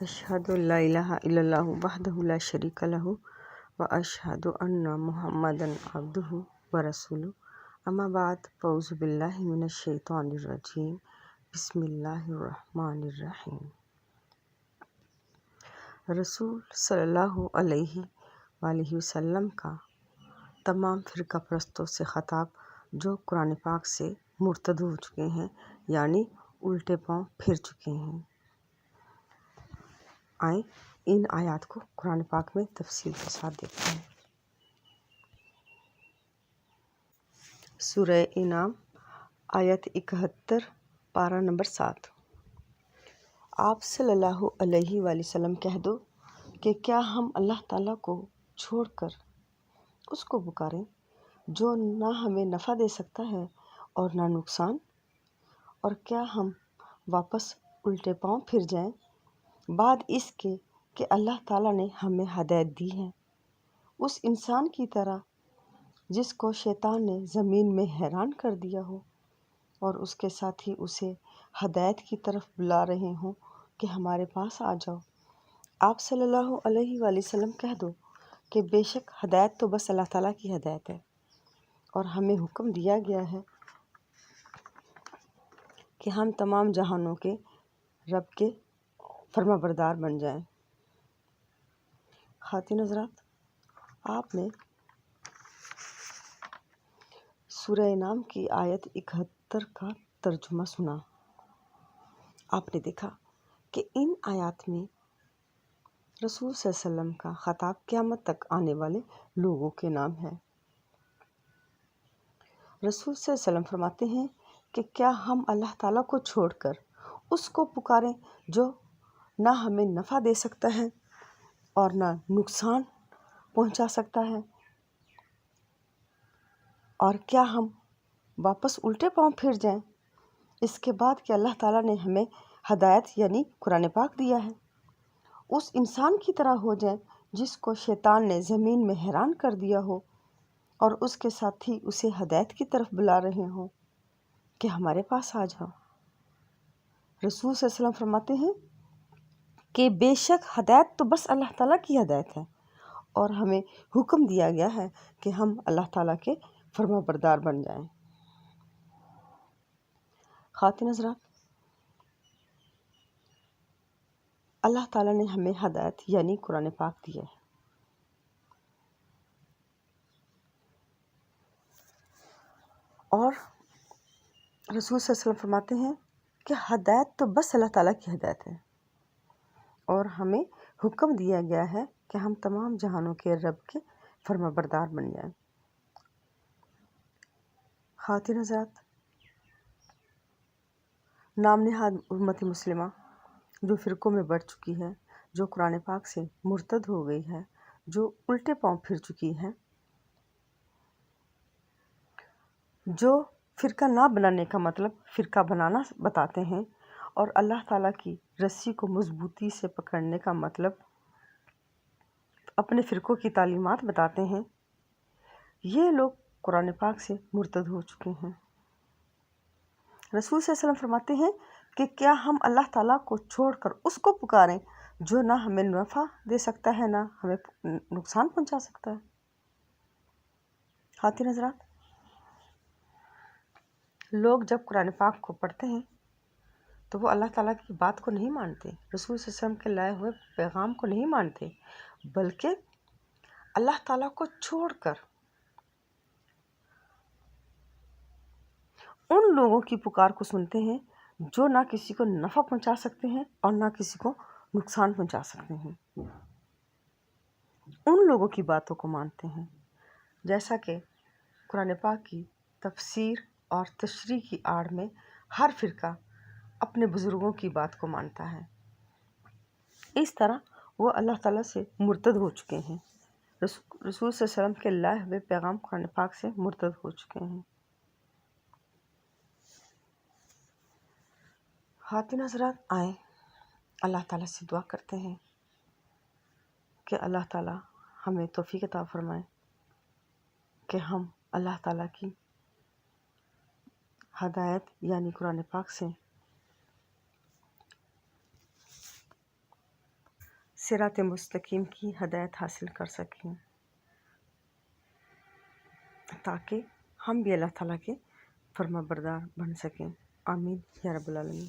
اشہد ان لا الہ الا اللہ وحدہ لا شریک لہ واشہد ان محمدا عبدہ ورسولہ اما بعد فاعوذ باللہ من الشیطان الرجیم بسم اللہ الرحمن الرحیم۔ رسول صلی اللہ علیہ وآلہ وسلم کا تمام فرقہ پرستوں سے خطاب جو قرآن پاک سے مرتد ہو چکے ہیں، یعنی الٹے پاؤں پھر چکے ہیں۔ آئیں ان آیات کو قرآن پاک میں تفصیل کے ساتھ دیکھتے ہیں۔ سورہ انعام آیت 71 پارہ نمبر 7۔ آپ صلی اللہ علیہ وآلہ وسلم کہہ دو کہ کیا ہم اللہ تعالیٰ کو چھوڑ کر اس کو پکاریں جو نہ ہمیں نفع دے سکتا ہے اور نہ نقصان، اور کیا ہم واپس الٹے پاؤں پھر جائیں بعد اس کے کہ اللہ تعالیٰ نے ہمیں ہدایت دی ہے، اس انسان کی طرح جس کو شیطان نے زمین میں حیران کر دیا ہو اور اس کے ساتھی اسے ہدایت کی طرف بلا رہے ہوں کہ ہمارے پاس آ جاؤ۔ آپ صلی اللہ علیہ وآلہ وسلم کہہ دو کہ بے شک ہدایت تو بس اللہ تعالیٰ کی ہدایت ہے، اور ہمیں حکم دیا گیا ہے کہ ہم تمام جہانوں کے رب کے فرما بردار بن جائیں۔ خواتین حضرات، آپ نے سورہ انعام کی آیت 71 کا ترجمہ سنا۔ آپ نے دیکھا کہ ان آیات میں رسول صلی اللہ علیہ وسلم کا خطاب قیامت تک آنے والے لوگوں کے نام ہے۔ رسول صلی اللہ علیہ وسلم فرماتے ہیں کہ کیا ہم اللہ تعالیٰ کو چھوڑ کر اس کو پکاریں جو نہ ہمیں نفع دے سکتا ہے اور نہ نقصان پہنچا سکتا ہے، اور کیا ہم واپس الٹے پاؤں پھر جائیں اس کے بعد کہ اللہ تعالیٰ نے ہمیں ہدایت یعنی قرآن پاک دیا ہے، اس انسان کی طرح ہو جائیں جس کو شیطان نے زمین میں حیران کر دیا ہو اور اس کے ساتھی اسے ہدایت کی طرف بلا رہے ہوں کہ ہمارے پاس آ جاؤ۔ رسول صلی اللہ علیہ وسلم فرماتے ہیں کہ بے شک ہدایت تو بس اللہ تعالیٰ کی ہدایت ہے، اور ہمیں حکم دیا گیا ہے کہ ہم اللہ تعالیٰ کے فرما بردار بن جائیں۔ خواتین حضرات، اللہ تعالیٰ نے ہمیں ہدایت یعنی قرآن پاک دیا ہے، اور رسول صلی اللہ علیہ وسلم فرماتے ہیں کہ ہدایت تو بس اللہ تعالیٰ کی ہدایت ہے، اور ہمیں حکم دیا گیا ہے کہ ہم تمام جہانوں کے رب کے فرما بردار بن جائیں۔ خواتین حضرات، نام نہاد امت مسلمہ جو فرقوں میں بڑھ چکی ہے، جو قرآن پاک سے مرتد ہو گئی ہے، جو الٹے پاؤں پھر چکی ہے، جو فرقہ نہ بنانے کا مطلب فرقہ بنانا بتاتے ہیں، اور اللہ تعالیٰ کی رسی کو مضبوطی سے پکڑنے کا مطلب اپنے فرقوں کی تعلیمات بتاتے ہیں، یہ لوگ قرآن پاک سے مرتد ہو چکے ہیں۔ رسول صلی اللہ علیہ وسلم فرماتے ہیں کہ کیا ہم اللہ تعالیٰ کو چھوڑ کر اس کو پکاریں جو نہ ہمیں نفع دے سکتا ہے نہ ہمیں نقصان پہنچا سکتا ہے۔ خواتین حضرات، لوگ جب قرآن پاک کو پڑھتے ہیں تو وہ اللہ تعالیٰ کی بات کو نہیں مانتے، رسول صلی اللہ علیہ وسلم کے لائے ہوئے پیغام کو نہیں مانتے، بلکہ اللہ تعالیٰ کو چھوڑ کر ان لوگوں کی پکار کو سنتے ہیں جو نہ کسی کو نفع پہنچا سکتے ہیں اور نہ کسی کو نقصان پہنچا سکتے ہیں، ان لوگوں کی باتوں کو مانتے ہیں، جیسا کہ قرآن پاک کی تفسیر اور تشریح کی آڑ میں ہر فرقہ اپنے بزرگوں کی بات کو مانتا ہے، اس طرح وہ اللہ تعالیٰ سے مرتد ہو چکے ہیں، رسول صلی اللہ علیہ وسلم کے لائے ہوئے پیغام قرآن پاک سے مرتد ہو چکے ہیں۔ خواتین حضرات، آئیں اللہ تعالیٰ سے دعا کرتے ہیں کہ اللہ تعالیٰ ہمیں توفیق عطا فرمائے کہ ہم اللہ تعالیٰ کی ہدایت یعنی قرآن پاک سے صراط مستقیم کی ہدایت حاصل کر سکیں، تاکہ ہم بھی اللہ تعالیٰ کے فرما بردار بن سکیں۔ آمین یا رب العالمین۔